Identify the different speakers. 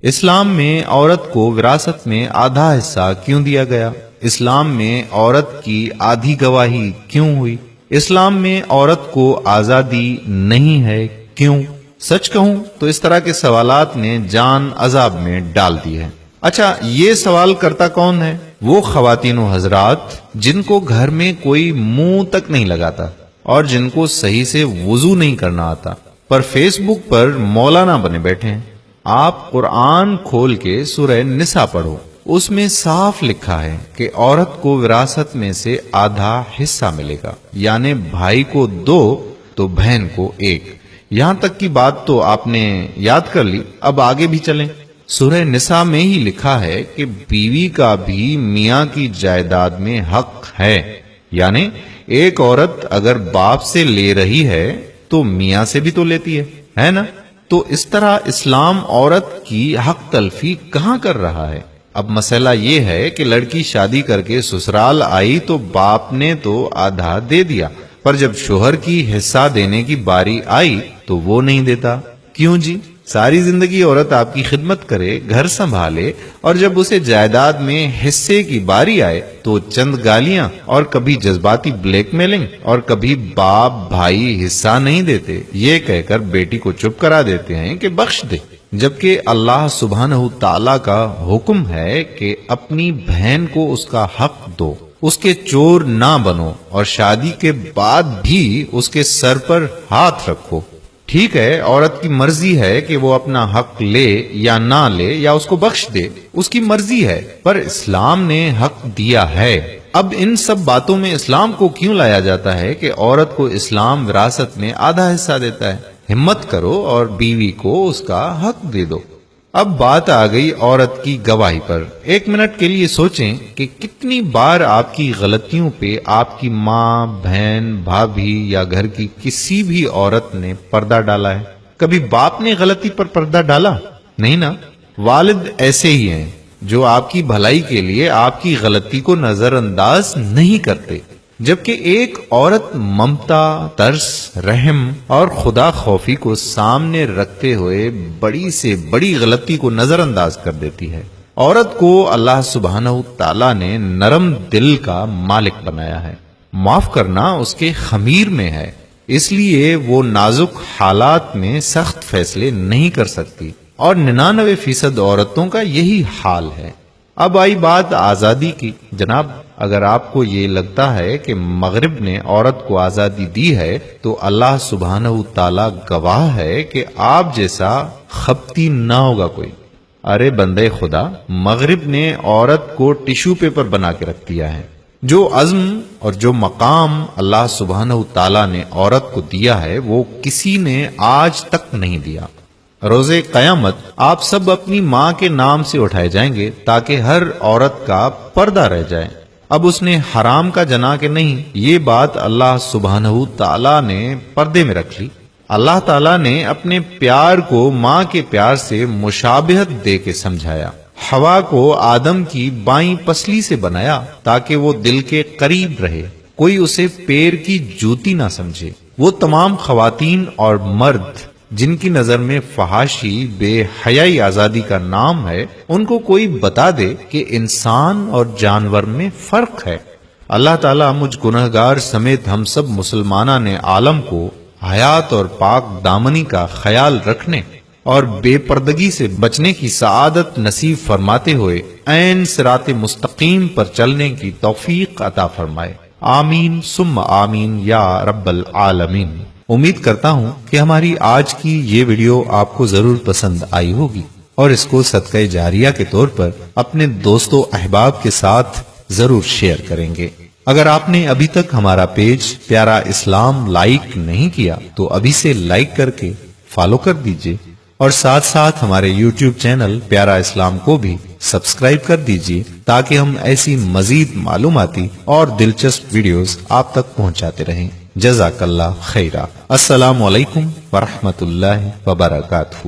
Speaker 1: اسلام میں عورت کو وراثت میں آدھا حصہ کیوں دیا گیا؟ اسلام میں عورت کی آدھی گواہی کیوں ہوئی؟ اسلام میں عورت کو آزادی نہیں ہے کیوں؟ سچ کہوں تو اس طرح کے سوالات نے جان عذاب میں ڈال دی ہے۔ اچھا، یہ سوال کرتا کون ہے؟ وہ خواتین و حضرات جن کو گھر میں کوئی منہ تک نہیں لگاتا اور جن کو صحیح سے وضو نہیں کرنا آتا، پر فیس بک پر مولانا بنے بیٹھے ہیں۔ آپ قرآن کھول کے سورہ نساء پڑھو، اس میں صاف لکھا ہے کہ عورت کو وراثت میں سے آدھا حصہ ملے گا، یعنی بھائی کو 2 تو بہن کو 1۔ یہاں تک کی بات تو آپ نے یاد کر لی، اب آگے بھی چلیں۔ سورہ نساء میں ہی لکھا ہے کہ بیوی کا بھی میاں کی جائیداد میں حق ہے، یعنی ایک عورت اگر باپ سے لے رہی ہے تو میاں سے بھی تو لیتی ہے نا؟ تو اس طرح اسلام عورت کی حق تلفی کہاں کر رہا ہے؟ اب مسئلہ یہ ہے کہ لڑکی شادی کر کے سسرال آئی تو باپ نے تو آدھا دے دیا، پر جب شوہر کی حصہ دینے کی باری آئی تو وہ نہیں دیتا۔ کیوں جی؟ ساری زندگی عورت آپ کی خدمت کرے، گھر سنبھالے، اور جب اسے جائیداد میں حصے کی باری آئے تو چند گالیاں اور کبھی جذباتی بلیک میلنگ اور کبھی باپ بھائی حصہ نہیں دیتے یہ کہہ کر بیٹی کو چپ کرا دیتے ہیں کہ بخش دے، جبکہ اللہ سبحانہ تعالی کا حکم ہے کہ اپنی بہن کو اس کا حق دو، اس کے چور نہ بنو، اور شادی کے بعد بھی اس کے سر پر ہاتھ رکھو۔ ٹھیک ہے، عورت کی مرضی ہے کہ وہ اپنا حق لے یا نہ لے یا اس کو بخش دے، اس کی مرضی ہے، پر اسلام نے حق دیا ہے۔ اب ان سب باتوں میں اسلام کو کیوں لایا جاتا ہے کہ عورت کو اسلام وراثت میں آدھا حصہ دیتا ہے؟ ہمت کرو اور بیوی کو اس کا حق دے دو۔ اب بات آ گئی عورت کی گواہی پر۔ 1 منٹ کے لیے سوچیں کہ کتنی بار آپ کی غلطیوں پہ آپ کی ماں، بہن، بھابھی یا گھر کی کسی بھی عورت نے پردہ ڈالا ہے؟ کبھی باپ نے غلطی پر پردہ ڈالا؟ نہیں نا۔ والد ایسے ہی ہیں جو آپ کی بھلائی کے لیے آپ کی غلطی کو نظر انداز نہیں کرتے، جبکہ ایک عورت ممتا، ترس، رحم اور خدا خوفی کو سامنے رکھتے ہوئے بڑی سے بڑی غلطی کو نظر انداز کر دیتی ہے۔ عورت کو اللہ سبحانہ تعالیٰ نے نرم دل کا مالک بنایا ہے، معاف کرنا اس کے خمیر میں ہے، اس لیے وہ نازک حالات میں سخت فیصلے نہیں کر سکتی، اور 99% عورتوں کا یہی حال ہے۔ اب آئی بات آزادی کی۔ جناب، اگر آپ کو یہ لگتا ہے کہ مغرب نے عورت کو آزادی دی ہے تو اللہ سبحانہ تعالیٰ گواہ ہے کہ آپ جیسا خپتی نہ ہوگا کوئی۔ ارے بندے خدا، مغرب نے عورت کو ٹیشو پیپر بنا کے رکھ دیا ہے۔ جو عزم اور جو مقام اللہ سبحانہ تعالیٰ نے عورت کو دیا ہے وہ کسی نے آج تک نہیں دیا۔ روز قیامت آپ سب اپنی ماں کے نام سے اٹھائے جائیں گے تاکہ ہر عورت کا پردہ رہ جائے۔ اب اس نے حرام کا جنا کہ نہیں، یہ بات اللہ سبحانہ تعالیٰ نے پردے میں رکھ لی۔ اللہ تعالیٰ نے اپنے پیار کو ماں کے پیار سے مشابہت دے کے سمجھایا۔ حوا کو آدم کی بائیں پسلی سے بنایا تاکہ وہ دل کے قریب رہے، کوئی اسے پیر کی جوتی نہ سمجھے۔ وہ تمام خواتین اور مرد جن کی نظر میں فحاشی، بے حیائی آزادی کا نام ہے، ان کو کوئی بتا دے کہ انسان اور جانور میں فرق ہے۔ اللہ تعالیٰ مجھ گنہگار سمیت ہم سب مسلمانان عالم کو حیات اور پاک دامنی کا خیال رکھنے اور بے پردگی سے بچنے کی سعادت نصیب فرماتے ہوئے عین صراط مستقیم پر چلنے کی توفیق عطا فرمائے۔ آمین ثم آمین یا رب العالمین۔ امید کرتا ہوں کہ ہماری آج کی یہ ویڈیو آپ کو ضرور پسند آئی ہوگی اور اس کو صدقہ جاریہ کے طور پر اپنے دوستوں احباب کے ساتھ ضرور شیئر کریں گے۔ اگر آپ نے ابھی تک ہمارا پیج پیارا اسلام لائک نہیں کیا تو ابھی سے لائک کر کے فالو کر دیجئے، اور ساتھ ساتھ ہمارے یوٹیوب چینل پیارا اسلام کو بھی سبسکرائب کر دیجئے تاکہ ہم ایسی مزید معلوماتی اور دلچسپ ویڈیوز آپ تک پہنچاتے رہیں۔ جزاک اللہ خیرہ۔ السلام علیکم ورحمۃ اللہ وبرکاتہ۔